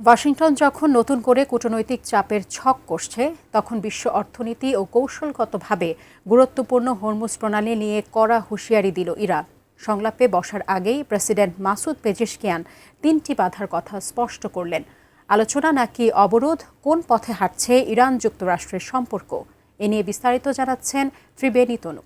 Washington যখন নতুন করে কূটনৈতিক চাপের ছক কষছে, তখন বিশ্ব অর্থনীতি ও কৌশলগতভাবে গুরুত্বপূর্ণ হরমুজ প্রণালী নিয়ে কড়া হুঁশিয়ারি দিল ইরান। সংলাপে বসার আগেই প্রেসিডেন্ট মাসুদ পেজেশকিয়ান ৩টি বাধার কথা স্পষ্ট করলেন। আলোচনা নাকি অবরোধ, কোন পথে হাঁটছে ইরান যুক্তরাষ্ট্রের সম্পর্ক, এ নিয়ে বিস্তারিত জানাচ্ছেন ত্রিবেণী তনু।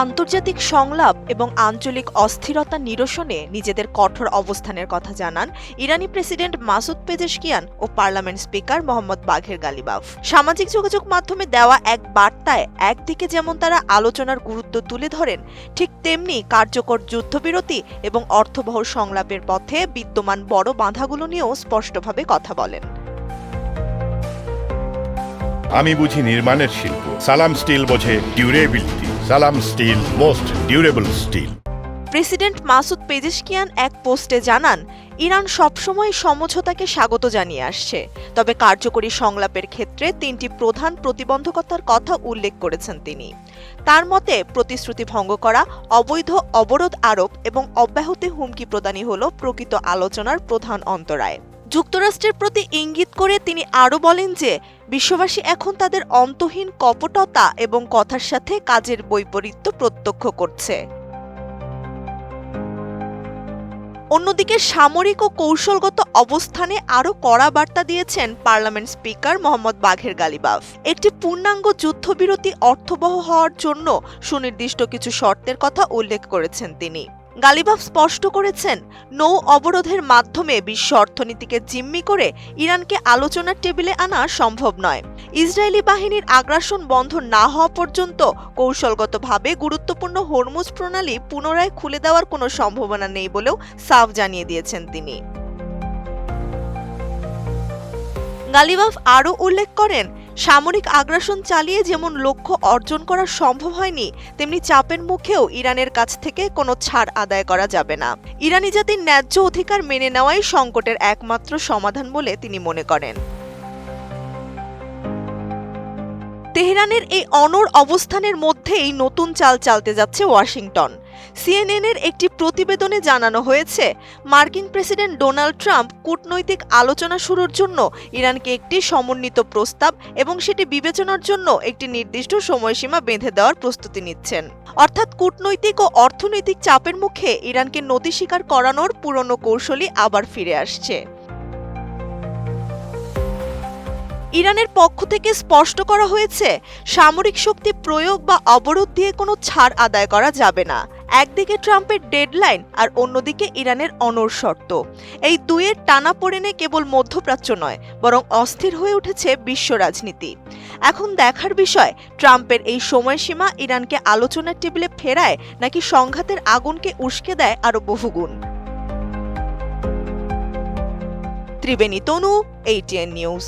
আন্তর্জাতিক সংলাপ এবং আঞ্চলিক অস্থিরতা নিরসনে নিজেদের কঠোর অবস্থানের কথা জানান ইরানি প্রেসিডেন্ট মাসুদ পেজেশকিয়ান ও parliament speaker Mohammad Bagher Ghalibaf. সামাজিক যোগাযোগ মাধ্যমে দেওয়া এক বার্তায় একদিকে যেমন তারা আলোচনার গুরুত্ব তুলে ধরেন, ঠিক তেমনি কার্যকর যুদ্ধবিরতি এবং অর্থবহ সংলাপের পথে বিদ্যমান বড় বাধাগুলো নিয়েও স্পষ্টভাবে কথা বলেন। আমি বুঝি নির্মাণের শিল্প, সালাম স্টিল বোঝে ডিউরেবিলিটি। সালাম steel, most durable steel. President Masoud Pezeshkian এক পোস্টে জানান, ইরান সবসময় সমঝোতাকে স্বাগত জানিয়ে আসছে, তবে কার্যকরী সংলাপের ক্ষেত্রে ৩টি প্রধান প্রতিবন্ধকতার কথা উল্লেখ করেছেন তিনি। তার মতে, প্রতিশ্রুতি ভঙ্গ করা, অবৈধ অবরোধ আরোপ এবং অব্যাহতি হুমকি প্রদানই হল প্রকৃত আলোচনার প্রধান অন্তরায়। যুক্তরাষ্ট্রের প্রতি ইঙ্গিত করে তিনি আরও বলেন যে বিশ্ববাসী এখন তাদের অন্তহীন কপটতা এবং কথার সাথে কাজের বৈপরীত্য প্রত্যক্ষ করছে। অন্যদিকে সামরিক ও কৌশলগত অবস্থানে আরও কড়া বার্তা দিয়েছেন parliament speaker Mohammad Bagher Ghalibaf. একটি পূর্ণাঙ্গ যুদ্ধবিরতি অর্থবহ হওয়ার জন্য সুনির্দিষ্ট কিছু শর্তের কথা উল্লেখ করেছেন তিনি। গালিবাফ স্পষ্ট করেছেন, নৌ অবরোধের মাধ্যমে বিশ্ব অর্থনীতিকে জিম্মি করে ইরানকে আলোচনার টেবিলে আনা সম্ভব নয়। ইসরায়েলি বাহিনীর আগ্রাসন বন্ধ না হওয়া পর্যন্ত কৌশলগতভাবে গুরুত্বপূর্ণ হরমুজ প্রণালী পুনরায় খুলে দেওয়ার কোনো সম্ভাবনা নেই বলেও সাফ জানিয়ে দিয়েছেন তিনি। গালিবাফ আরও উল্লেখ করেন, সামরিক আগ্রাসন চালিয়ে যেমন লক্ষ্য অর্জন করা সম্ভব হয়নি, তেমনি চাপের মুখেও ইরানের কাছ থেকে কোনো ছাড় আদায় করা যাবে না। ইরানি জাতির ন্যায্য অধিকার মেনে নেওয়াই সংকটের একমাত্র সমাধান বলে তিনি মনে করেন। তেহরানের এই অনড় অবস্থানের মধ্যেই নতুন চাল চালতে যাচ্ছে ওয়াশিংটন। সিএনএনের একটি প্রতিবেদনে জানানো হয়েছে, মার্কিন প্রেসিডেন্ট ডোনাল্ড ট্রাম্প কূটনৈতিক আলোচনা শুরুর জন্য ইরানকে একটি সমন্বিত প্রস্তাব এবং সেটি বিবেচনার জন্য একটি নির্দিষ্ট সময়সীমা বেঁধে দেওয়ার প্রস্তুতি নিচ্ছেন। অর্থাৎ কূটনৈতিক ও অর্থনৈতিক চাপের মুখে ইরানকে নতি স্বীকার করানোর পুরনো কৌশলই আবার ফিরে আসছে। ইরানের পক্ষ থেকে স্পষ্ট করা হয়েছে, সামরিক শক্তি প্রয়োগ বা অবরোধ দিয়ে কোনো ছাড় আদায় করা যাবে না। একদিকে ট্রাম্পের ডেডলাইন আর অন্যদিকে ইরানের অনড় শর্ত, এই দুইয়ের টানাপোড়েনে কেবল মধ্যপ্রাচ্য নয়, বরং অস্থির হয়ে উঠেছে বিশ্ব রাজনীতি। এখন দেখার বিষয়, ট্রাম্পের এই সময়সীমা ইরানকে আলোচনার টেবিলে ফেরায় নাকি সংঘাতের আগুনকে উস্কে দেয় আরও বহুগুণ। ত্রিবেণী তনু, ATN নিউজ।